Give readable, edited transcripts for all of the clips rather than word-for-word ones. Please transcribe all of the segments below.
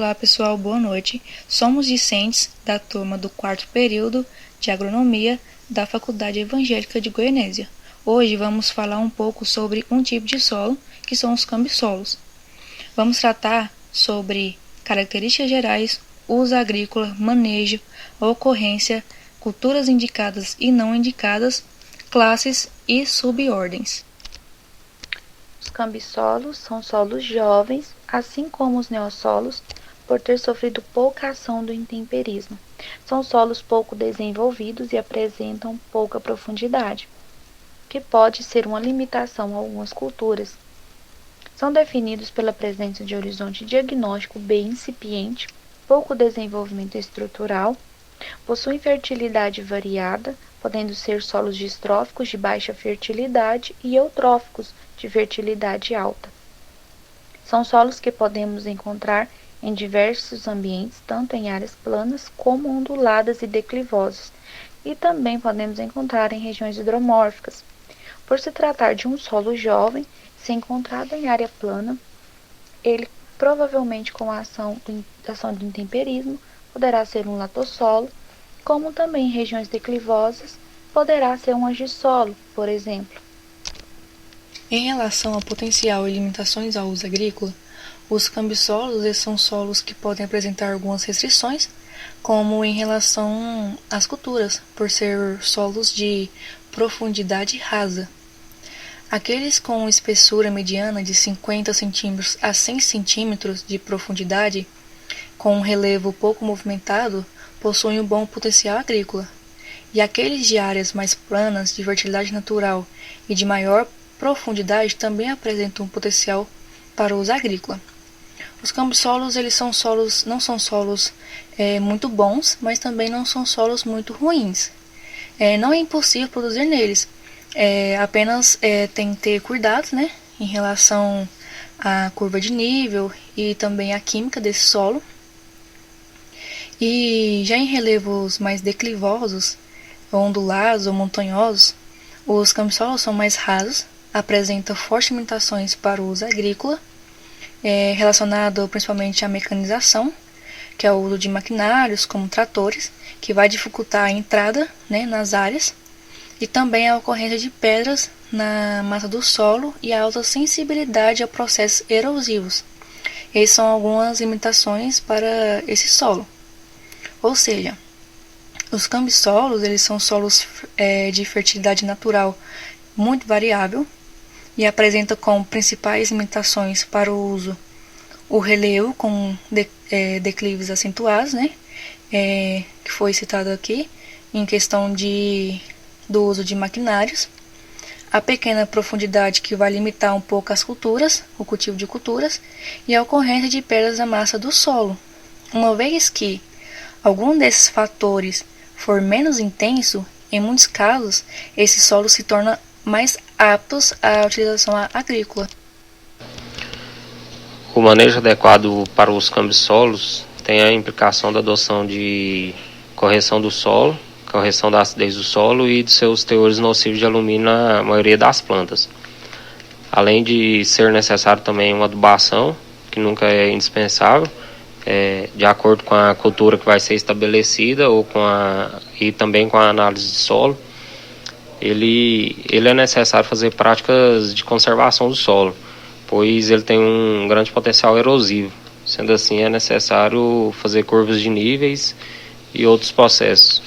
Olá pessoal, boa noite. Somos discentes da turma do 4º período de Agronomia da Faculdade Evangélica de Goianésia. Hoje vamos falar um pouco sobre um tipo de solo, que são os cambissolos. Vamos tratar sobre características gerais, uso agrícola, manejo, ocorrência, culturas indicadas e não indicadas, classes e subordens. Os cambissolos são solos jovens, assim como os neossolos, por ter sofrido pouca ação do intemperismo. São solos pouco desenvolvidos e apresentam pouca profundidade, que pode ser uma limitação a algumas culturas. São definidos pela presença de horizonte diagnóstico bem incipiente, pouco desenvolvimento estrutural, possuem fertilidade variada, podendo ser solos distróficos de baixa fertilidade e eutróficos de fertilidade alta. São solos que podemos encontrar em diversos ambientes, tanto em áreas planas como onduladas e declivosas, e também podemos encontrar em regiões hidromórficas. Por se tratar de um solo jovem, se encontrado em área plana, ele provavelmente com a ação do intemperismo poderá ser um latossolo, como também em regiões declivosas poderá ser um agissolo, por exemplo. Em relação ao potencial e limitações ao uso agrícola, os cambissolos são solos que podem apresentar algumas restrições, como em relação às culturas, por ser solos de profundidade rasa. Aqueles com espessura mediana de 50 cm a 100 cm de profundidade, com um relevo pouco movimentado, possuem um bom potencial agrícola, e aqueles de áreas mais planas, de fertilidade natural e de maior profundidade também apresentam um potencial para o uso agrícola. Os cambissolos não são solos muito bons, mas também não são solos muito ruins. Não é impossível produzir neles, apenas tem que ter cuidado, né, em relação à curva de nível e também à química desse solo. E já em relevos mais declivosos, ondulados ou montanhosos, os cambissolos são mais rasos, apresentam fortes limitações para o uso agrícola, relacionado principalmente à mecanização, que é o uso de maquinários como tratores, que vai dificultar a entrada, né, nas áreas, e também a ocorrência de pedras na massa do solo e a alta sensibilidade a processos erosivos. Essas são algumas limitações para esse solo. Ou seja, os cambissolos eles são solos de fertilidade natural muito variável e apresenta como principais limitações para o uso o relevo com declives acentuados, né, que foi citado aqui, em questão do uso de maquinários, a pequena profundidade que vai limitar um pouco as culturas, o cultivo de culturas, e a ocorrência de pedras na massa do solo, uma vez que algum desses fatores for menos intenso, em muitos casos, esse solo se torna mais aptos à utilização agrícola. O manejo adequado para os cambissolos tem a implicação da adoção de correção do solo, correção da acidez do solo e de seus teores nocivos de alumínio na maioria das plantas. Além de ser necessário também uma adubação, que nunca é indispensável, de acordo com a cultura que vai ser estabelecida e também com a análise de solo. Ele é necessário fazer práticas de conservação do solo, pois ele tem um grande potencial erosivo. Sendo assim, é necessário fazer curvas de níveis e outros processos.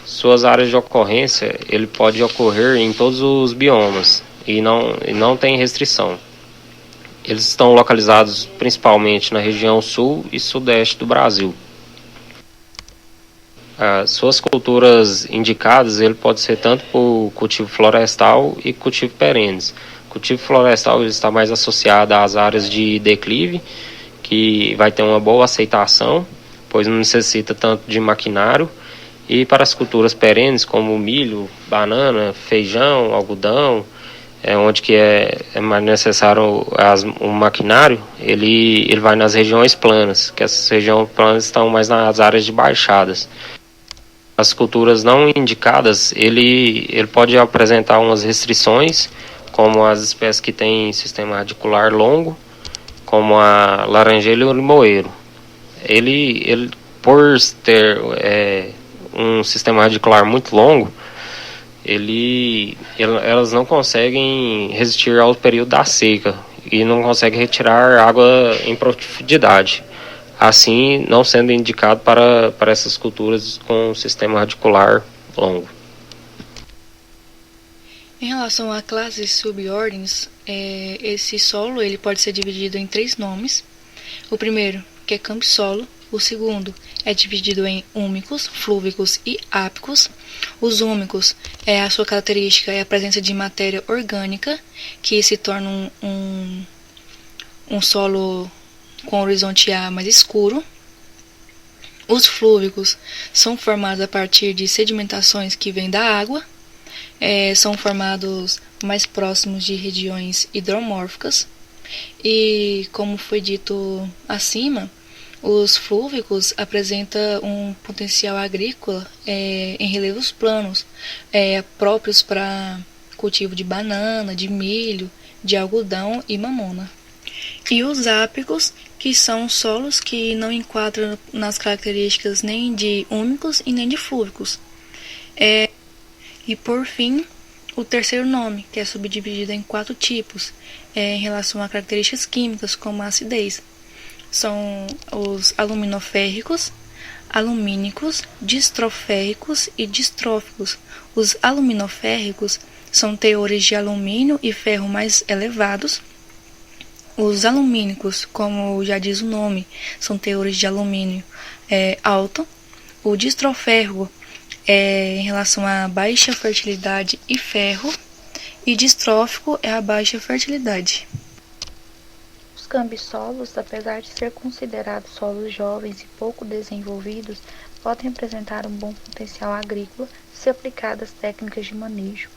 Suas áreas de ocorrência, ele pode ocorrer em todos os biomas e não tem restrição. Eles estão localizados principalmente na região sul e sudeste do Brasil. Suas culturas indicadas, ele pode ser tanto por cultivo florestal e cultivo perenes. O cultivo florestal ele está mais associado às áreas de declive, que vai ter uma boa aceitação, pois não necessita tanto de maquinário. E para as culturas perenes, como milho, banana, feijão, algodão, onde que é mais necessário o maquinário, ele vai nas regiões planas, que essas regiões planas estão mais nas áreas de baixadas. As culturas não indicadas, ele pode apresentar umas restrições, como as espécies que têm sistema radicular longo, como a laranjeira e o limoeiro. ele por ter um sistema radicular muito longo, elas não conseguem resistir ao período da seca e não conseguem retirar água em profundidade. Assim, não sendo indicado para essas culturas com um sistema radicular longo. Em relação a classes e subordens, esse solo ele pode ser dividido em 3 nomes. O primeiro, que é cambissolo. O segundo é dividido em úmicos, flúvicos e ápicos. Os úmicos, a sua característica é a presença de matéria orgânica, que se torna um solo com horizonte A mais escuro. Os flúvicos são formados a partir de sedimentações que vêm da água. São formados mais próximos de regiões hidromórficas. E, como foi dito acima, os flúvicos apresentam um potencial agrícola em relevos planos, próprios para cultivo de banana, de milho, de algodão e mamona. E os ápicos, que são solos que não enquadram nas características nem de úmicos e nem de flúvicos. E por fim, o terceiro nome, que é subdividido em 4 tipos, em relação a características químicas, como a acidez. São os aluminoférricos, alumínicos, distroférricos e distróficos. Os aluminoférricos são teores de alumínio e ferro mais elevados. Os alumínicos, como já diz o nome, são teores de alumínio alto. O distroférrico em relação à baixa fertilidade e ferro, e distrófico é a baixa fertilidade. Os cambissolos, apesar de ser considerados solos jovens e pouco desenvolvidos, podem apresentar um bom potencial agrícola se aplicadas técnicas de manejo.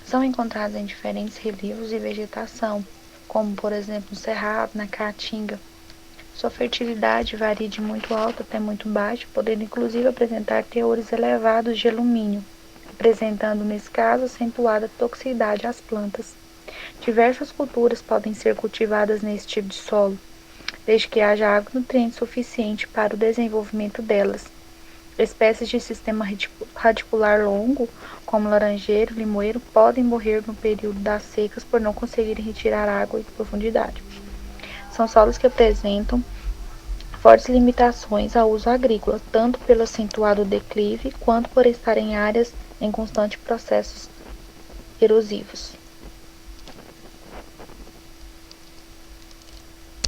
São encontrados em diferentes relevos e vegetação, como por exemplo no cerrado, na caatinga. Sua fertilidade varia de muito alta até muito baixa, podendo inclusive apresentar teores elevados de alumínio, apresentando nesse caso acentuada toxicidade às plantas. Diversas culturas podem ser cultivadas nesse tipo de solo, desde que haja água e nutrientes suficiente para o desenvolvimento delas. Espécies de sistema radicular longo, como laranjeiro e limoeiro, podem morrer no período das secas por não conseguirem retirar água em profundidade. São solos que apresentam fortes limitações ao uso agrícola, tanto pelo acentuado declive, quanto por estar em áreas em constante processos erosivos.